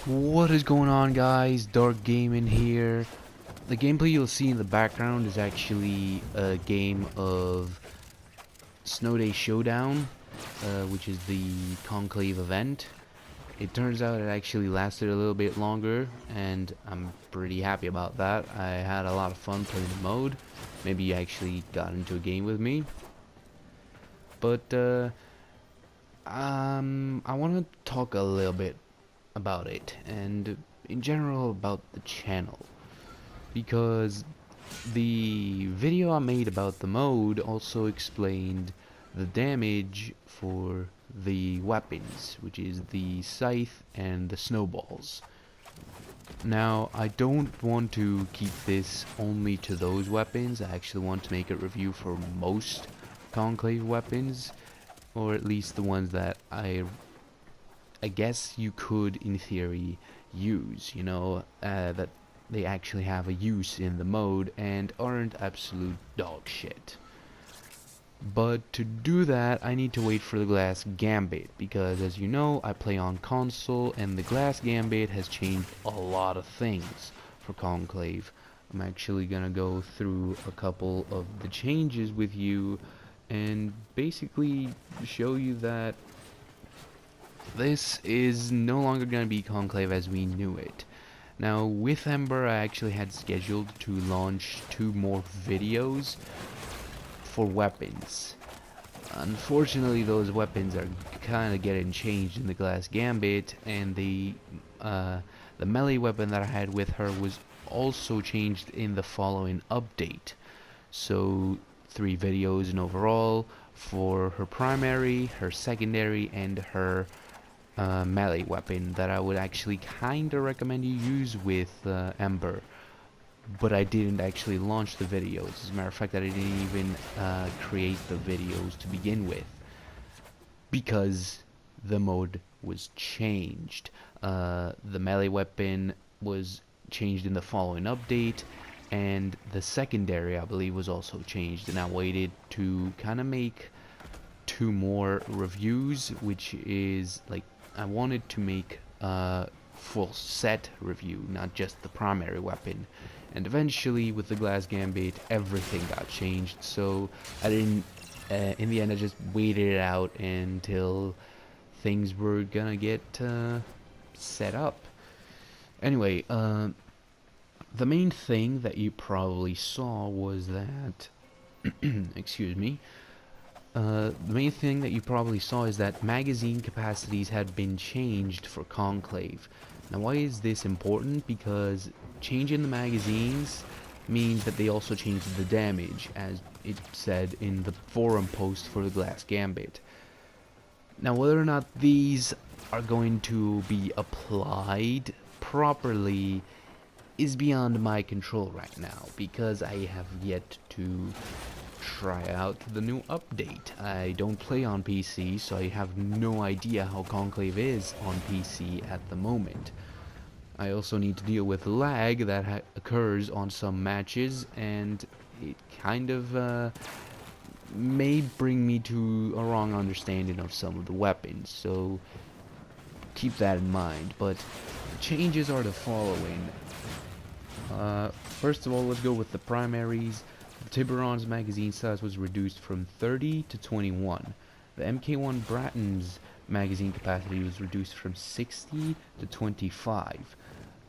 What is going on, guys? Dark Gaming here. The gameplay you'll see in the background is actually a game of Snow Day Showdown, which is the Conclave event. It turns out it actually lasted a little bit longer, and I'm pretty happy about that. I had a lot of fun playing the mode. Maybe you actually got into a game with me. But, I want to talk a little bit about it, and in general about the channel, because the video I made about the mode also explained the damage for the weapons, which is the scythe and the snowballs. Now, I don't want to keep this only to those weapons. I actually want to make a review for most Conclave weapons, or at least the ones that I guess you could, in theory, use, that they actually have a use in the mode and aren't absolute dog shit. But to do that, I need to wait for the Glass Gambit, because as you know, I play on console, and the Glass Gambit has changed a lot of things for Conclave. I'm actually gonna go through a couple of the changes with you, and basically show you that this is no longer going to be Conclave as we knew it. Now, with Ember, I actually had scheduled to launch 2 more videos for weapons. Unfortunately, those weapons are kind of getting changed in the Glass Gambit, and the melee weapon that I had with her was also changed in the following update. So, 3 videos in overall for her primary, her secondary, and her melee weapon that I would actually kinda recommend you use with Ember, but I didn't actually launch the videos. As a matter of fact, I didn't even create the videos to begin with, because the mode was changed. The melee weapon was changed in the following update, and the secondary, I believe, was also changed, and I waited to kind of make 2 more reviews, which is like, I wanted to make a full set review, not just the primary weapon. And eventually, with the Glass Gambit, everything got changed, so I didn't, in the end, I just waited it out until things were gonna get set up. Anyway, the main thing that you probably saw was that, excuse me, the main thing that you probably saw is that magazine capacities had been changed for Conclave. Now, why is this important? Because changing the magazines means that they also changed the damage, as it said in the forum post for the Glass Gambit. Now, whether or not these are going to be applied properly is beyond my control right now, because I have yet to try out the new update. I don't play on PC, so I have no idea how Conclave is on PC at the moment. I also need to deal with lag that occurs on some matches, and it kind of may bring me to a wrong understanding of some of the weapons, so keep that in mind. But the changes are the following. First of all, let's go with the primaries. Tiburon's magazine size was reduced from 30 to 21. The MK1 Bratton's magazine capacity was reduced from 60 to 25.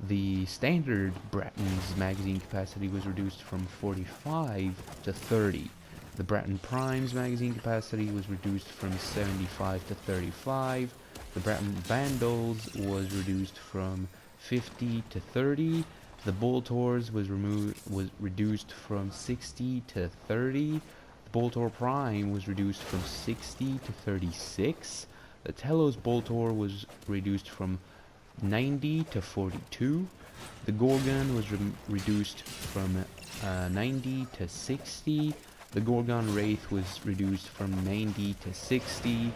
The standard Bratton's magazine capacity was reduced from 45 to 30. The Bratton Prime's magazine capacity was reduced from 75 to 35. The Bratton Vandals was reduced from 50 to 30. The Boltor's was reduced from 60 to 30. The Boltor Prime was reduced from 60 to 36. The Telos Boltor was reduced from 90 to 42. The Gorgon was reduced from 90 to 60. The Gorgon Wraith was reduced from 90 to 60.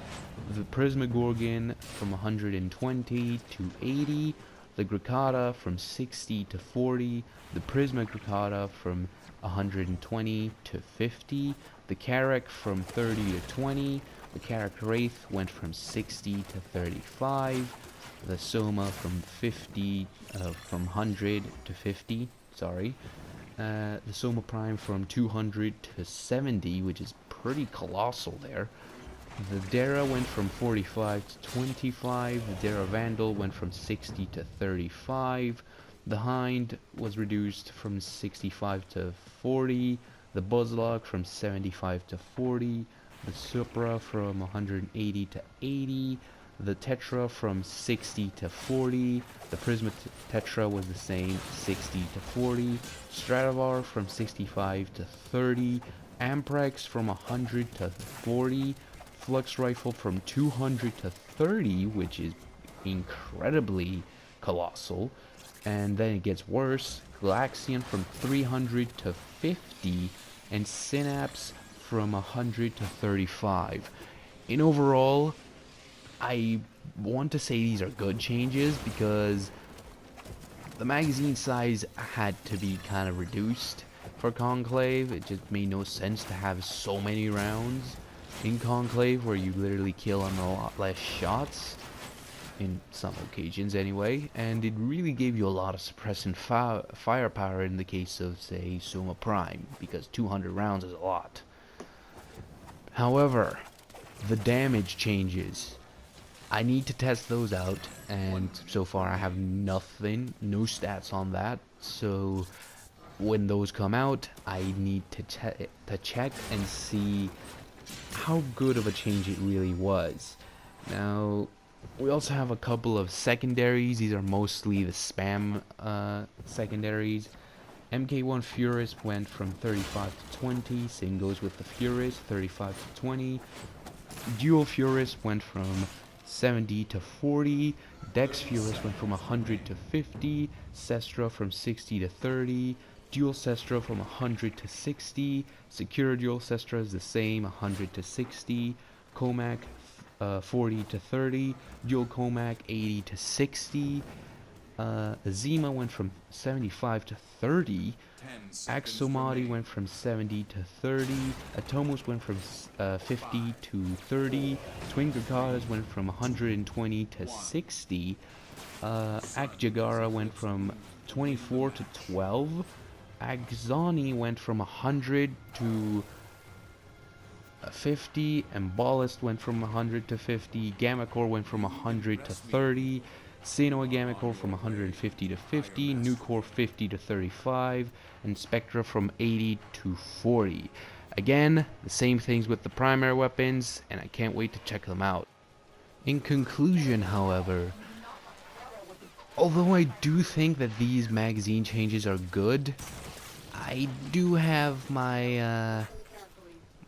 The Prisma Gorgon from 120 to 80. The Gricata from 60 to 40, the Prisma Gricata from 120 to 50, the Carrack from 30 to 20, The Carrack Wraith went from 60 to 35. The Soma from 100 to 50, sorry. The Soma Prime from 200 to 70, which is pretty colossal there. The Dara went from 45 to 25. The Dara Vandal went from 60 to 35. The Hind was reduced from 65 to 40. The Buzzlock from 75 to 40. The Supra from 180 to 80. The Tetra from 60 to 40. The Prisma Tetra was the same, 60 to 40. Stradivar from 65 to 30. Amprex from 100 to 40. Flux Rifle from 200 to 30, which is incredibly colossal. And then it gets worse. Galaxian from 300 to 50. And Synapse from 100 to 35. In overall, I want to say these are good changes because the magazine size had to be kind of reduced for Conclave. It just made no sense to have so many rounds in Conclave where you literally kill on a lot less shots, in some occasions anyway, and it really gave you a lot of suppressant firepower in the case of, say, Soma Prime, because 200 rounds is a lot. However, the damage changes, I need to test those out, and so far I have no stats on that, so when those come out, I need to check and see how good of a change it really was. Now, we also have a couple of secondaries. These are mostly the spam secondaries. MK1 Furist went from 35 to 20, same goes with the Furist, 35 to 20. Dual Furist went from 70 to 40, Dex Furist went from 100 to 50, Sestra from 60 to 30, Dual Sestra from 100 to 60, Secure Dual Sestra is the same, 100 to 60, Comac 40 to 30, Dual Comac 80 to 60, Zima went from 75 to 30, Axomati went from 70 to 30, Atomos went from 50 to 30, Twin Gurkadas went from 120 to 60, Akjagara went from 24 to 12, Axani went from 100 to 50, and Ballast went from 100 to 50, Gammacore went from 100 to 30, Sinnoh Gammacore from 150 to 50, Nucore 50 to 35, and Spectra from 80 to 40. Again, the same things with the primary weapons, and I can't wait to check them out. In conclusion, however, although I do think that these magazine changes are good, I do have my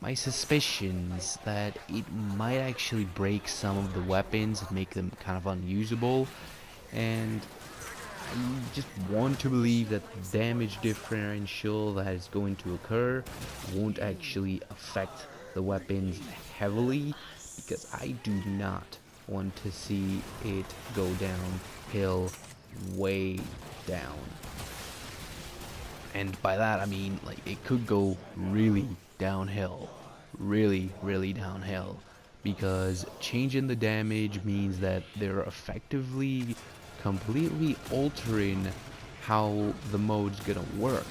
my suspicions that it might actually break some of the weapons and make them kind of unusable, and I just want to believe that the damage differential that is going to occur won't actually affect the weapons heavily, because I do not want to see it go downhill, way down. And by that I mean, like, it could go really downhill, really downhill, because changing the damage means that they're effectively completely altering how the mode's gonna work.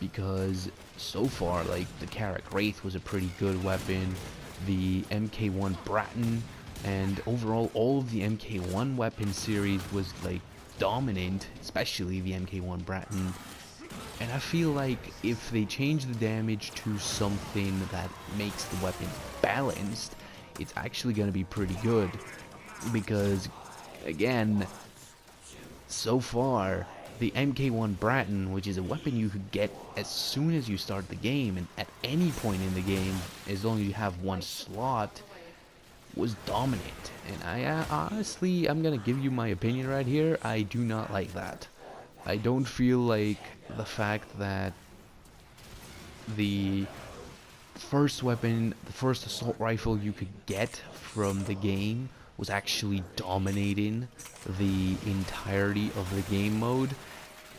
Because so far, like, the Carrack Wraith was a pretty good weapon, the MK1 Bratton, and overall all of the MK1 weapon series was like dominant, especially the MK1 Bratton. And I feel like if they change the damage to something that makes the weapon balanced, it's actually going to be pretty good. Because, again, so far, the MK1 Bratton, which is a weapon you could get as soon as you start the game, and at any point in the game, as long as you have one slot, was dominant. And I honestly, I'm going to give you my opinion right here, I do not like that. I don't feel like the fact that the first weapon, the first assault rifle you could get from the game was actually dominating the entirety of the game mode.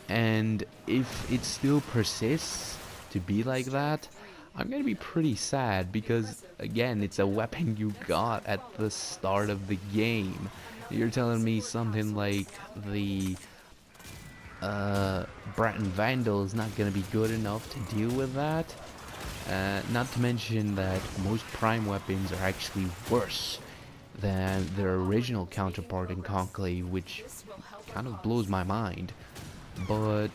And if it still persists to be like that, I'm gonna be pretty sad because, again, it's a weapon you got at the start of the game. You're telling me something like the Bratton Vandal is not gonna be good enough to deal with that? Not to mention that most prime weapons are actually worse than their original counterpart in Conclave, which kind of blows my mind. But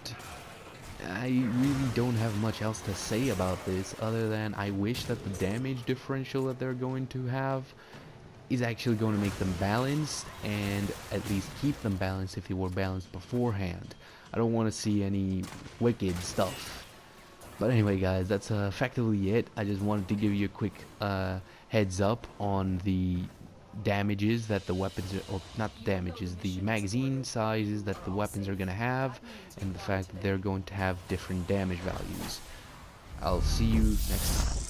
I really don't have much else to say about this other than I wish that the damage differential that they're going to have is actually going to make them balanced, and at least keep them balanced if they were balanced beforehand. I don't want to see any wicked stuff. But anyway, guys, that's effectively it. I just wanted to give you a quick heads up on the damages that the weapons are, or not the damages, the magazine sizes that the weapons are going to have, and the fact that they're going to have different damage values. I'll see you next time.